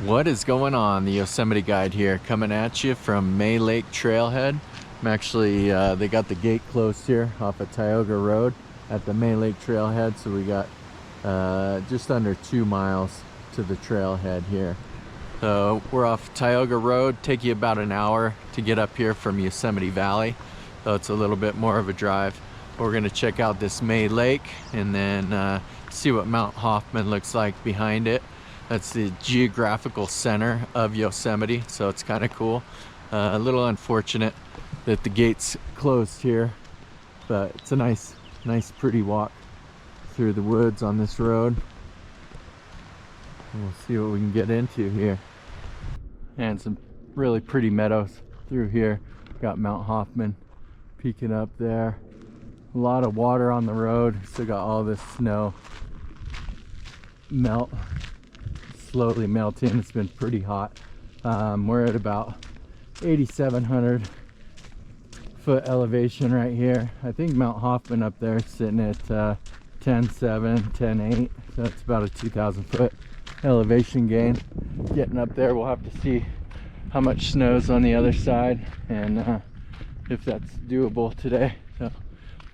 What is going on? The Yosemite Guide here, coming at you from May Lake Trailhead. I'm actually, they got the gate closed here off of Tioga Road at the May Lake Trailhead, so we got just under 2 miles to the trailhead here. So we're off Tioga Road, take you about an hour to get up here from Yosemite Valley, so it's a little bit more of a drive. We're going to check out this May Lake and then see what Mount Hoffman looks like behind it. That's the geographical center of Yosemite, so it's kind of cool. A little unfortunate that the gate's closed here, but it's a nice pretty walk through the woods on this road. And we'll see what we can get into here. And some really pretty meadows through here. Got Mount Hoffman peeking up there. A lot of water on the road. Still got all this snow slowly melting. It's been pretty hot. We're at about 8,700 foot elevation right here. I think Mount Hoffman up there is sitting at 10,700, 10,800, so it's about a 2,000 foot elevation gain. Getting up there, we'll have to see how much snow's on the other side and if that's doable today, so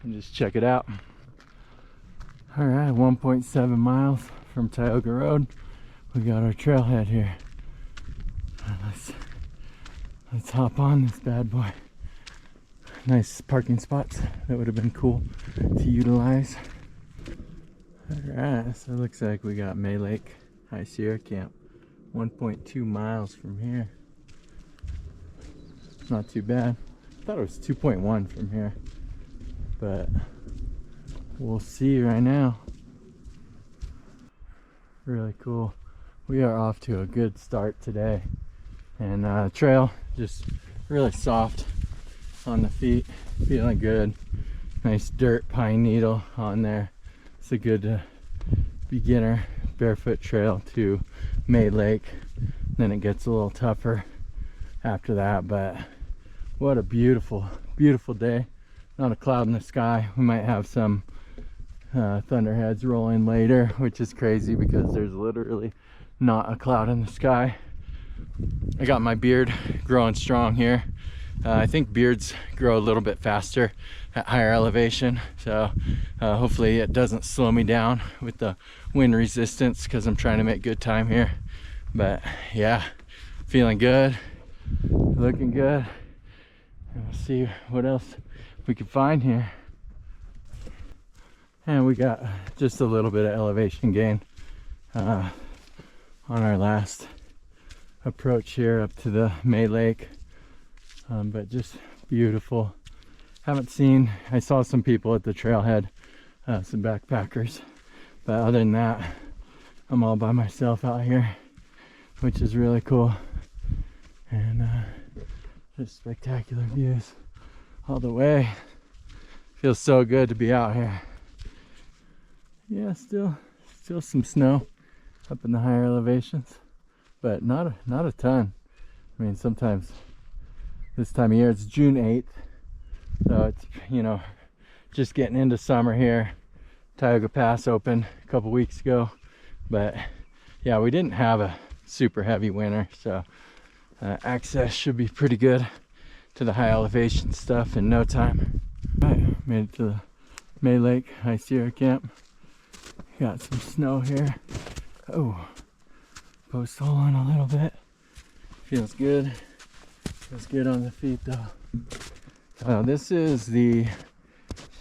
we'll just check it out. All right, 1.7 miles from Tioga Road. We got our trailhead here. Let's hop on this bad boy. Nice parking spots. That would have been cool to utilize. Alright, so it looks like we got May Lake High Sierra Camp. 1.2 miles from here. Not too bad. I thought it was 2.1 from here, but we'll see right now. Really cool. We are off to a good start today, and trail just really soft on the feet, feeling good. Nice dirt pine needle on there. It's a good beginner barefoot trail to May Lake. Then it gets a little tougher after that, but what a beautiful day. Not a cloud in the sky. We might have some thunderheads rolling later, which is crazy because there's literally not a cloud in the sky. I got my beard growing strong here. I think beards grow a little bit faster at higher elevation, so hopefully it doesn't slow me down with the wind resistance because I'm trying to make good time here. But yeah, feeling good, looking good, and we'll see what else we can find here. And we got just a little bit of elevation gain on our last approach here up to the May Lake, but just beautiful. I saw some people at the trailhead, some backpackers, but other than that, I'm all by myself out here, which is really cool. And just spectacular views all the way. Feels so good to be out here. Yeah, still some snow up in the higher elevations, but not a ton. I mean, sometimes this time of year, it's June 8th, so it's, just getting into summer here. Tioga Pass opened a couple weeks ago, but yeah, we didn't have a super heavy winter, so access should be pretty good to the high elevation stuff in no time. All right, made it to the May Lake High Sierra Camp. Got some snow here. Oh, post hole on a little bit. Feels good. Feels good on the feet though. This is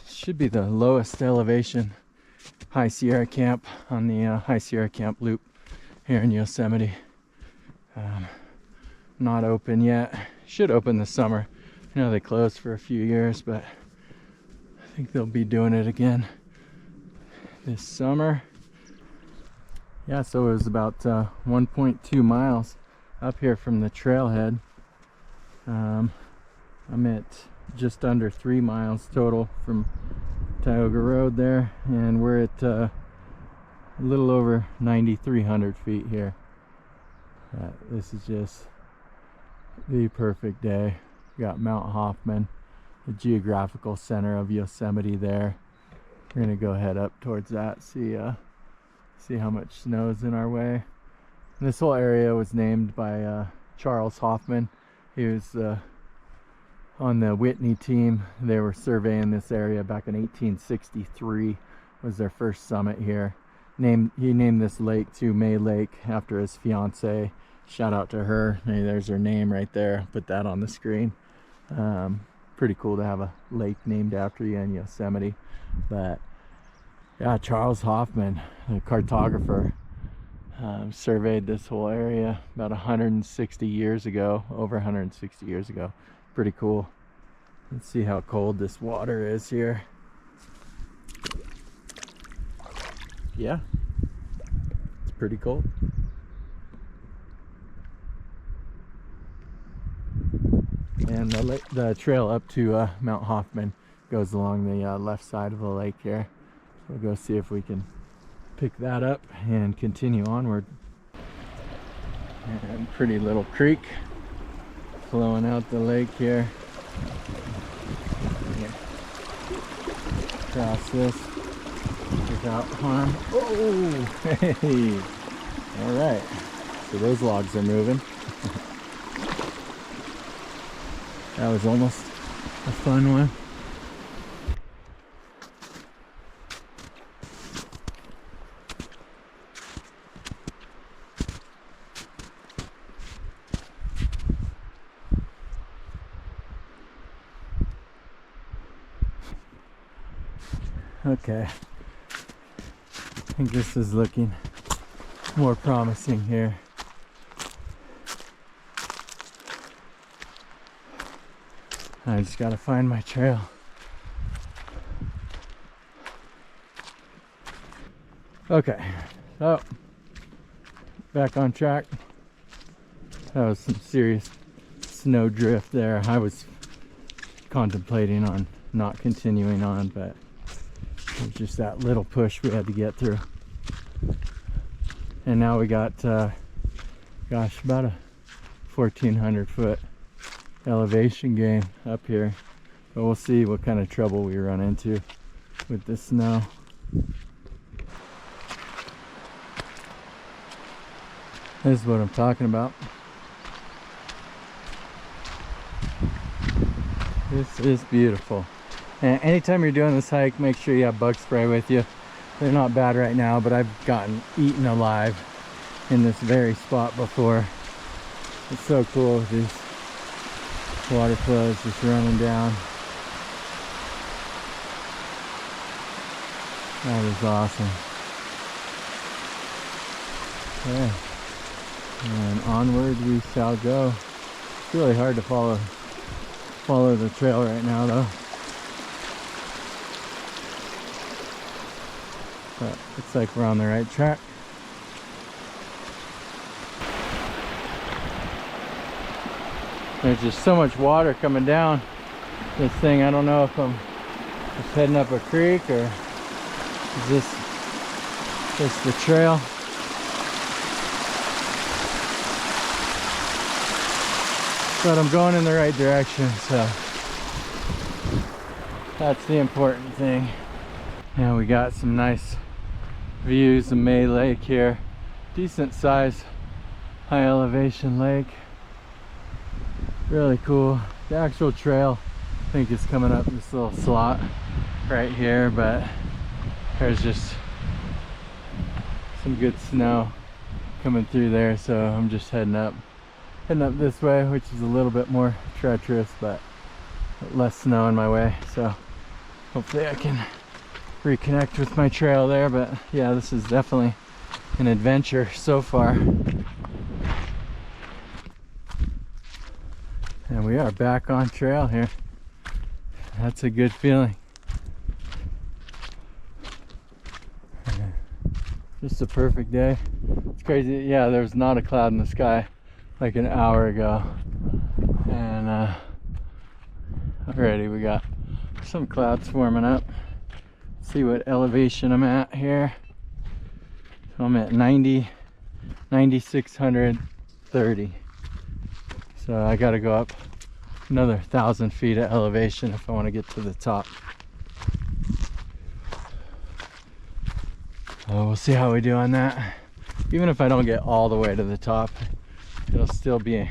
should be the lowest elevation High Sierra Camp on the High Sierra Camp loop here in Yosemite. Not open yet. Should open this summer. I know they closed for a few years, but I think they'll be doing it again this summer. Yeah, so it was about 1.2 miles up here from the trailhead. I'm at just under 3 miles total from Tioga Road there, and we're at a little over 9,300 feet here. This is just the perfect day. We got Mount Hoffman, the geographical center of Yosemite there. We're gonna go head up towards that, see how much snow is in our way. This whole area was named by Charles Hoffman. He was on the Whitney team. They were surveying this area back in 1863. Was their first summit here. He named this lake to May Lake after his fiance. Shout out to her. Hey, there's her name right there. Put that on the screen. Pretty cool to have a lake named after you in Yosemite. But yeah, Charles Hoffman, the cartographer, surveyed this whole area about 160 years ago, over 160 years ago. Pretty cool. Let's see how cold this water is here. Yeah, it's pretty cold. And the trail up to Mount Hoffman goes along the left side of the lake here. So we'll go see if we can pick that up and continue onward. And pretty little creek flowing out the lake here. Cross this without harm. Oh, hey! All right. So those logs are moving. That was almost a fun one. Okay, I think this is looking more promising here. I just gotta find my trail. Okay, so back on track. That was some serious snow drift there. I was contemplating on not continuing on, but it was just that little push we had to get through. And now we got, gosh, about a 1,400 foot elevation gain up here. But we'll see what kind of trouble we run into with the snow. This is what I'm talking about. This is beautiful. And anytime you're doing this hike, make sure you have bug spray with you. They're not bad right now, but I've gotten eaten alive in this very spot before. It's so cool with these water flows just running down. That is awesome. Okay. And onward we shall go. It's really hard to follow the trail right now though. But looks like we're on the right track. There's just so much water coming down this thing. I don't know if I'm just heading up a creek or is this just the trail. But I'm going in the right direction, so that's the important thing. And we got some nice views of May Lake here. Decent size, high elevation lake. Really cool. The actual trail, I think, is coming up this little slot right here, but there's just some good snow coming through there, so I'm just heading up this way, which is a little bit more treacherous, but less snow in my way, so hopefully I can reconnect with my trail there. But yeah, this is definitely an adventure so far. And we are back on trail here. That's a good feeling. Just a perfect day. It's crazy. Yeah, there was not a cloud in the sky like an hour ago, and already we got some clouds forming up. Let's see what elevation I'm at here. So I'm at 9,630. So I got to go up another 1,000 feet of elevation if I want to get to the top. We'll see how we do on that. even if I don't get all the way to the top, it'll still be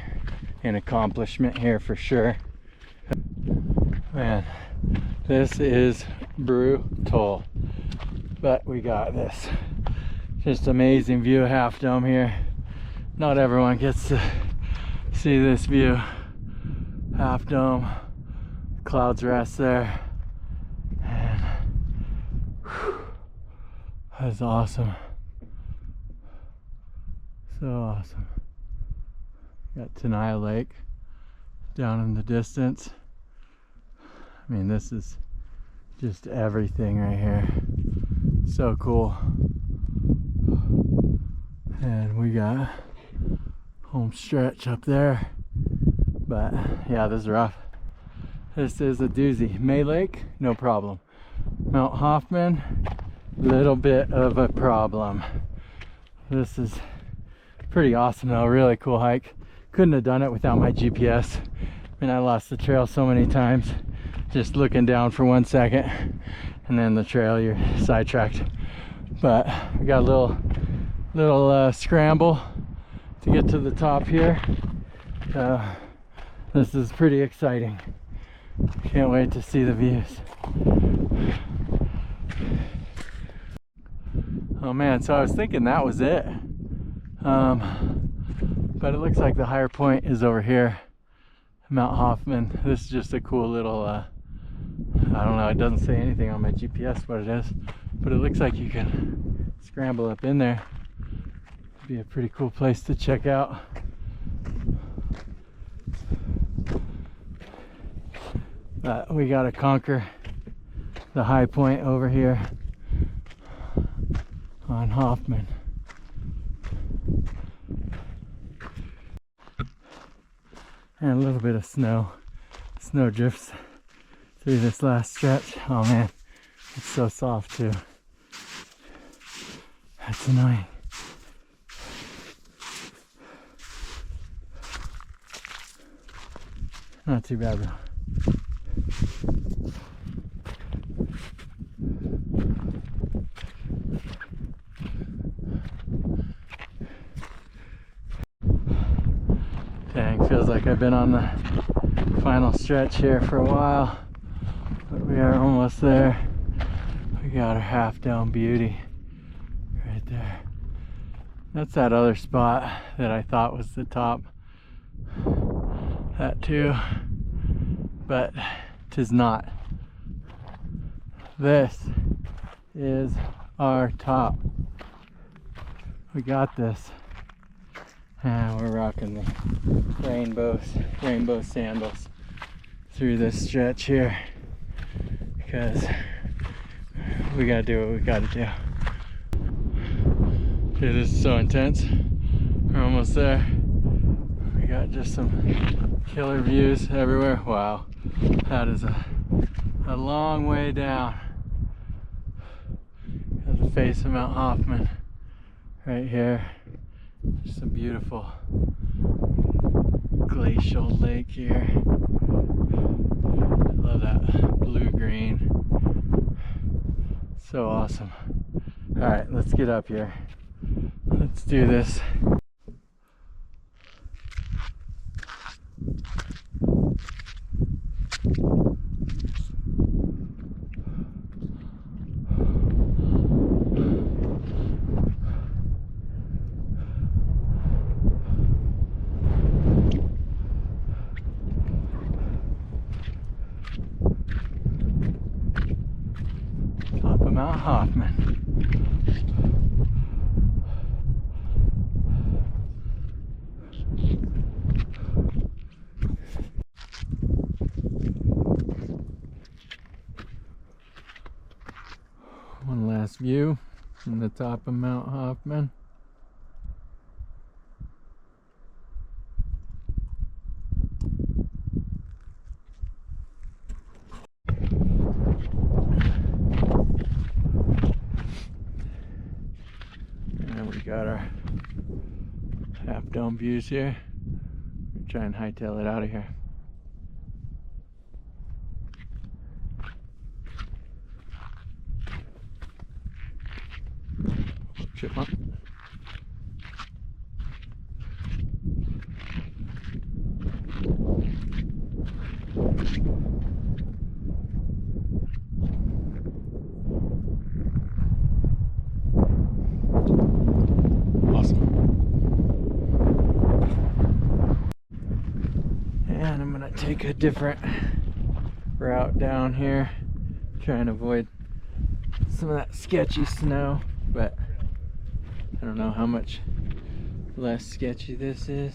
an accomplishment here for sure. Man, this is brutal, but we got this. Just amazing view of Half Dome here. Not everyone gets to see this view. Half Dome, clouds rest there, and whew, that's awesome. So awesome. Got Tenaya Lake down in the distance. I mean, this is just everything right here. So cool. And we got home stretch up there. But yeah, this is rough. This is a doozy. May Lake, no problem. Mount Hoffman, little bit of a problem. This is pretty awesome though, really cool hike. Couldn't have done it without my GPS. I mean, I lost the trail so many times just looking down for 1 second, and then the trail, you're sidetracked. But we got a little scramble to get to the top here. This is pretty exciting. Can't wait to see the views. Oh man, so I was thinking that was it. But it looks like the higher point is over here, Mount Hoffman. This is just a cool little, I don't know, it doesn't say anything on my GPS what it is, but it looks like you can scramble up in there. It'd be a pretty cool place to check out. But we gotta conquer the high point over here on Hoffman. And a little bit of snow. Snow drifts through this last stretch. Oh man, it's so soft too. That's annoying. Not too bad though. Dang, feels like I've been on the final stretch here for a while, but we are almost there. We got our Half Dome beauty right there. That's that other spot that I thought was the top. That too, but 'tis not. This is our top. We got this. And we're rocking the rainbow sandals through this stretch here, because we gotta do what we gotta do. Dude, this is so intense. We're almost there. We got just some killer views everywhere. Wow, that is a long way down. Got the face of Mount Hoffman right here. Just a beautiful glacial lake here. I love that blue-green. So awesome. Alright, let's get up here. Let's do this. Mount Hoffman. One last view from the top of Mount Hoffman. Got our Half Dome views here. We'll try and hightail it out of here. Chipmunk. gonna take a different route down here, try and avoid some of that sketchy snow, but I don't know how much less sketchy this is.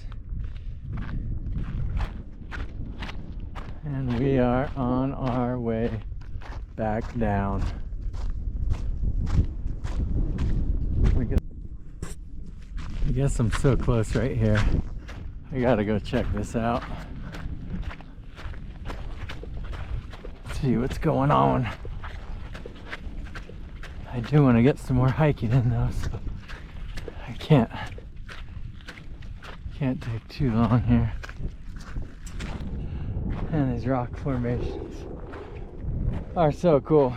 And we are on our way back down. I guess I'm so close right here. I gotta go check this out. See what's going on. I do want to get some more hiking in though, so I can't take too long here. And these rock formations are so cool.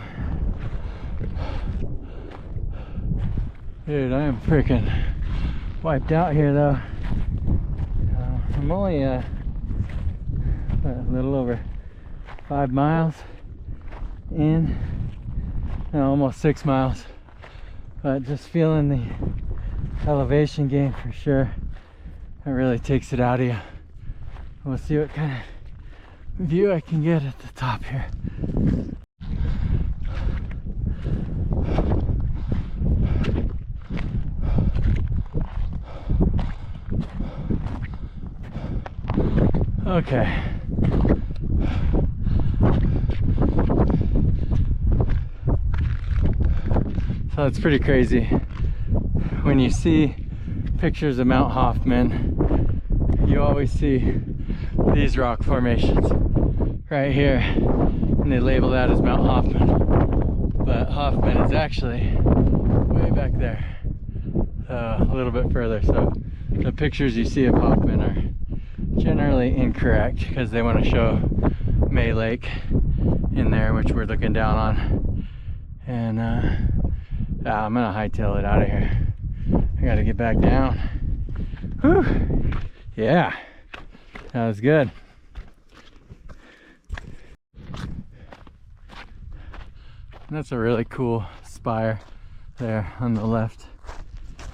Dude, I am freaking wiped out here though. I'm only a little over 5 miles in, no, almost 6 miles, but just feeling the elevation gain for sure. It really takes it out of you. We'll see what kind of view I can get at the top here. Okay. So it's pretty crazy. When you see pictures of Mount Hoffman, you always see these rock formations right here, and they label that as Mount Hoffman. But Hoffman is actually way back there, a little bit further. So the pictures you see of Hoffman are generally incorrect because they want to show May Lake in there, which we're looking down on. And yeah, I'm gonna hightail it out of here. I gotta get back down. Whew. Yeah, that was good. And that's a really cool spire there on the left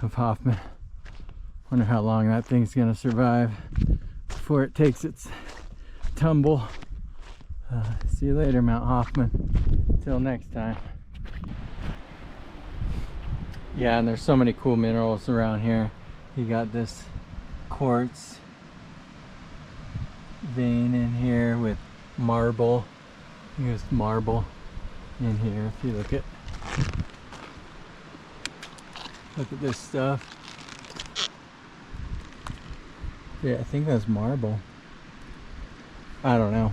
of Hoffman. Wonder how long that thing's gonna survive before it takes its tumble. See you later, Mount Hoffman. Till next time. Yeah, and there's so many cool minerals around here. You got this quartz vein in here with marble. There's marble in here if you look at this stuff. Yeah, I think that's marble. I don't know,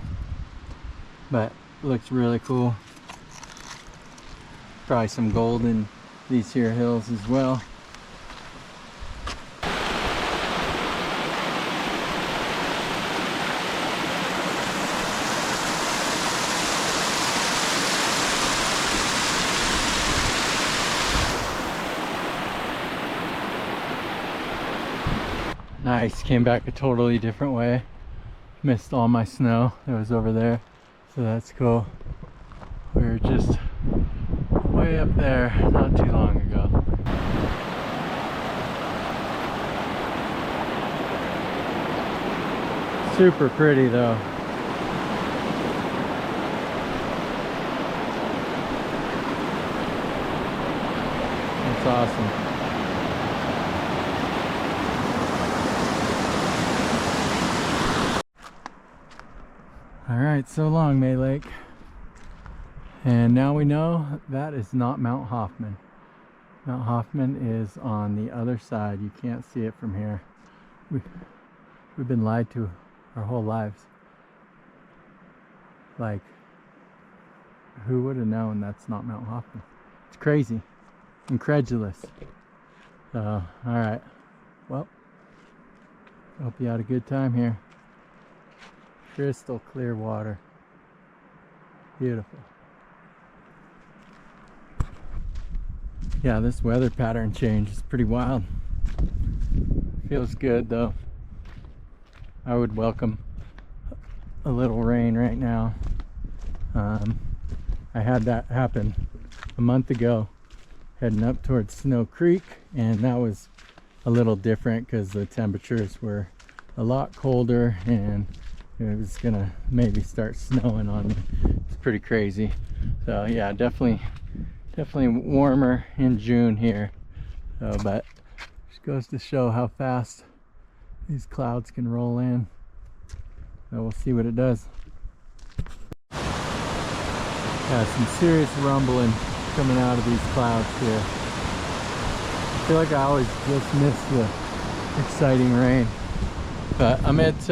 but it looks really cool. Probably some gold in these here hills as well. Nice, came back a totally different way. Missed all my snow that was over there, so that's cool. We were just way up there not too long ago. Super pretty though. That's awesome. Alright, so long, May Lake. And now we know that is not Mount Hoffman. Mount Hoffman is on the other side. You can't see it from here. We've been lied to our whole lives. Like, who would have known that's not Mount Hoffman? It's crazy. Incredulous. So, alright. Well, hope you had a good time here. Crystal clear water. Beautiful. Yeah, this weather pattern change is pretty wild. Feels good though. I would welcome a little rain right now. I had that happen a month ago heading up towards Snow Creek, and that was a little different because the temperatures were a lot colder and It's gonna maybe start snowing on me. It's pretty crazy. So yeah, definitely warmer in June here. So, but just goes to show how fast these clouds can roll in. So we'll see what it does. Yeah, some serious rumbling coming out of these clouds here. I feel like I always just miss the exciting rain. But I'm at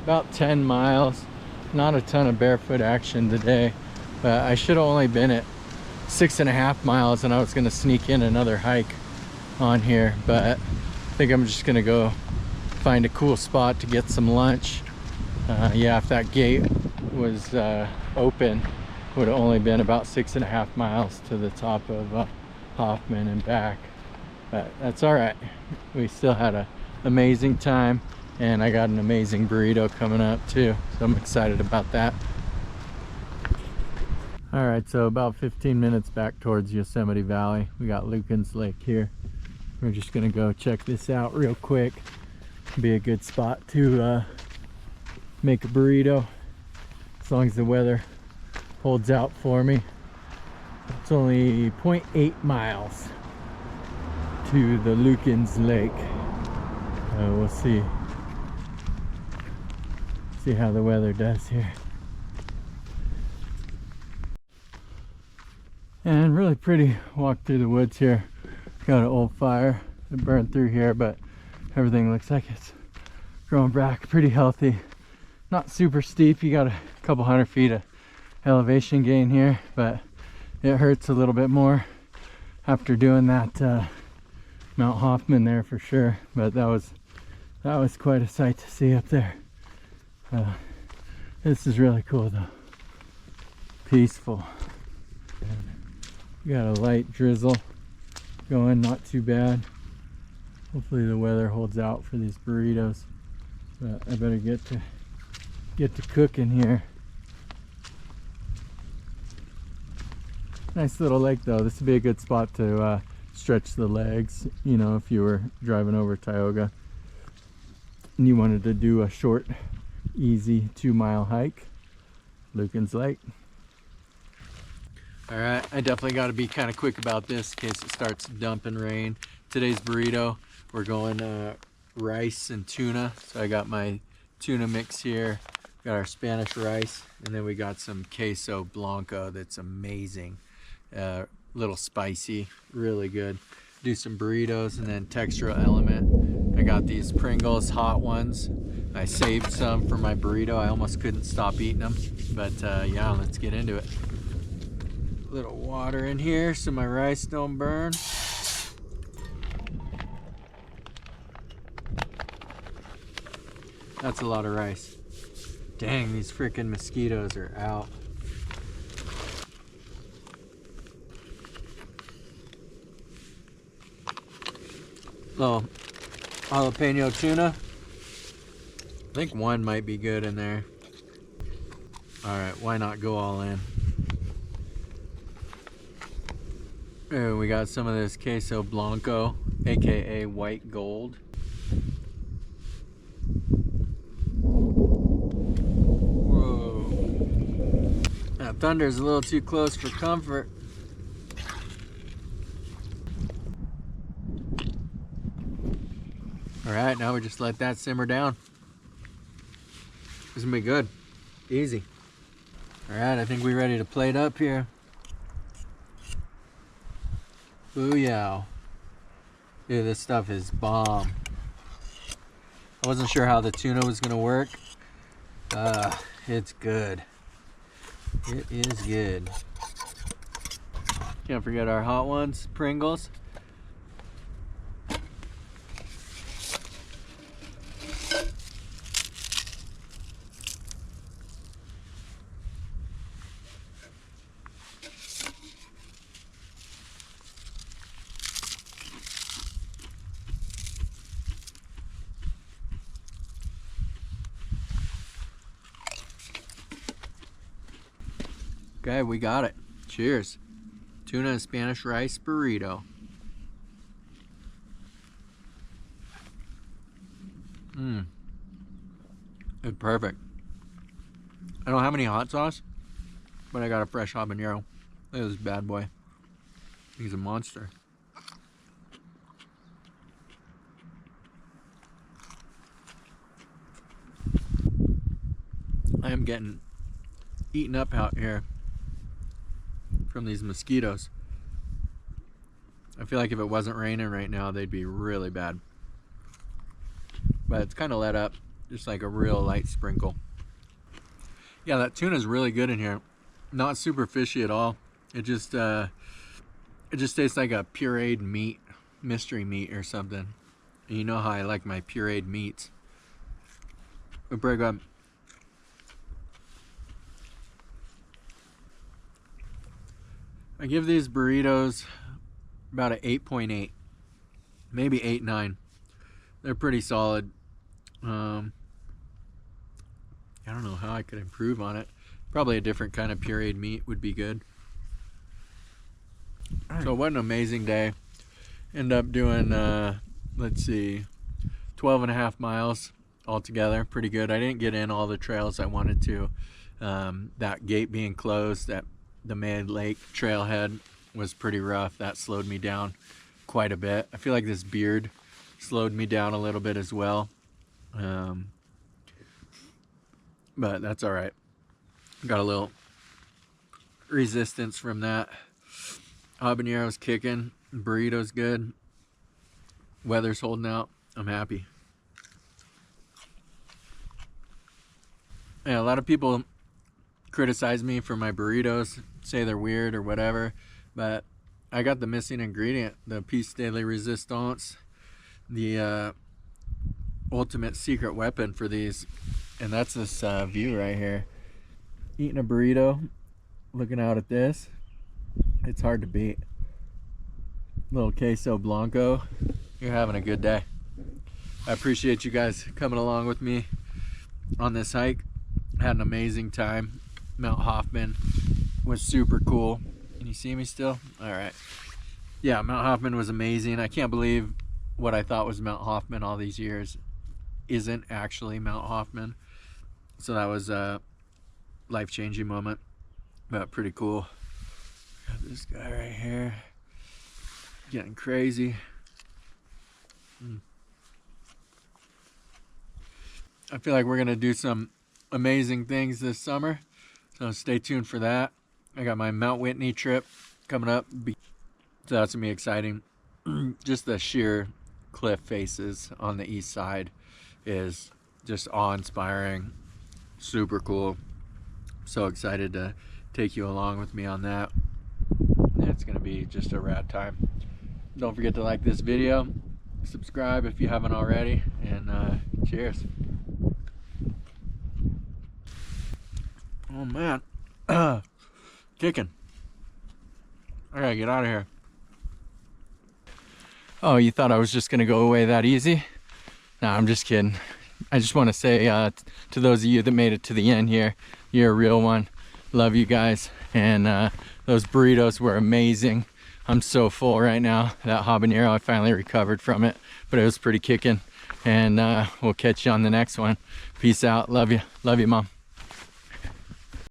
about 10 miles. Not a ton of barefoot action today, but I should have only been at 6.5 miles, and I was gonna sneak in another hike on here, but I think I'm just gonna go find a cool spot to get some lunch. Yeah, if that gate was open, would have only been about 6.5 miles to the top of Hoffman and back, but that's all right. We still had an amazing time, and I got an amazing burrito coming up too, so I'm excited about that. All right, so about 15 minutes back towards Yosemite Valley. We got Lukens Lake here. We're just gonna go check this out real quick. Be a good spot to make a burrito, as long as the weather holds out for me. It's only 0.8 miles to the Lukens Lake. We'll see how the weather does here. And really pretty walk through the woods here. Got an old fire that burned through here, but everything looks like it's growing back pretty healthy. Not super steep. You got a couple hundred feet of elevation gain here, but it hurts a little bit more after doing that Mount Hoffman there for sure. But that was quite a sight to see up there. This is really cool though. Peaceful. We got a light drizzle going, not too bad. Hopefully the weather holds out for these burritos. But I better get to cooking here. Nice little lake though. This would be a good spot to stretch the legs, you know, if you were driving over Tioga and you wanted to do a short, easy 2-mile hike. Lukens Lake. All right, I definitely got to be kind of quick about this in case it starts dumping rain. Today's burrito, we're going rice and tuna. So I got my tuna mix here, got our Spanish rice, and then we got some queso blanco that's amazing. Little spicy, really good. Do some burritos, and then textural element. I got these Pringles hot ones. I saved some for my burrito. I almost couldn't stop eating them, but yeah, let's get into it. Little water in here so my rice don't burn. That's a lot of rice. Dang, these freaking mosquitoes are out. Little jalapeno tuna. I think one might be good in there. All right, why not go all in? Oh, we got some of this queso blanco, aka white gold. Whoa. That thunder's a little too close for comfort. All right, now we just let that simmer down. This is gonna be good, easy. All right, I think we're ready to plate up here. Booyah. Dude, this stuff is bomb. I wasn't sure how the tuna was gonna work. It's good. It is good. Can't forget our hot ones, Pringles. Okay, we got it. Cheers. Tuna and Spanish rice burrito. It's perfect. I don't have any hot sauce, but I got a fresh habanero. Look at this bad boy. He's a monster. I am getting eaten up out here from these mosquitoes. I feel like if it wasn't raining right now, they'd be really bad. But it's kind of let up, just like a real light sprinkle. Yeah, that tuna is really good in here. Not super fishy at all. It just tastes like a pureed meat, mystery meat or something. And you know how I like my pureed meats. But pretty good. I give these burritos about an 8.8, maybe 8.9. They're pretty solid. I don't know how I could improve on it. Probably a different kind of pureed meat would be good. So what an amazing day. End up doing, let's see, 12.5 miles altogether. Pretty good. I didn't get in all the trails I wanted to. That gate being closed at the Mad Lake trailhead was pretty rough. That slowed me down quite a bit. I feel like this beard slowed me down a little bit as well. But that's all right. Got a little resistance from that. Habanero's kicking. Burrito's good. Weather's holding out. I'm happy. Yeah, a lot of people criticize me for my burritos, say they're weird or whatever, but I got the missing ingredient, the piece de la resistance, the ultimate secret weapon for these, and that's this view right here. Eating a burrito, looking out at this, it's hard to beat. Little queso blanco, you're having a good day. I appreciate you guys coming along with me on this hike. Had an amazing time. Mount Hoffman was super cool. Can you see me still? All right. Yeah, Mount Hoffman was amazing. I can't believe what I thought was Mount Hoffman all these years isn't actually Mount Hoffman. So that was a life-changing moment, but pretty cool. Got this guy right here getting crazy. I feel like we're gonna do some amazing things this summer, so stay tuned for that. I got my Mount Whitney trip coming up, so that's gonna be exciting. Just the sheer cliff faces on the east side is just awe-inspiring, super cool. So excited to take you along with me on that. It's gonna be just a rad time. Don't forget to like this video, subscribe if you haven't already, and cheers. Oh man, kicking. I gotta get out of here. Oh, you thought I was just gonna go away that easy? No, I'm just kidding. I just want to say to those of you that made it to the end here, you're a real one. Love you guys, and those burritos were amazing. I'm so full right now. That habanero, I finally recovered from it, but it was pretty kicking. And we'll catch you on the next one. Peace out. Love you. Love you, Mom.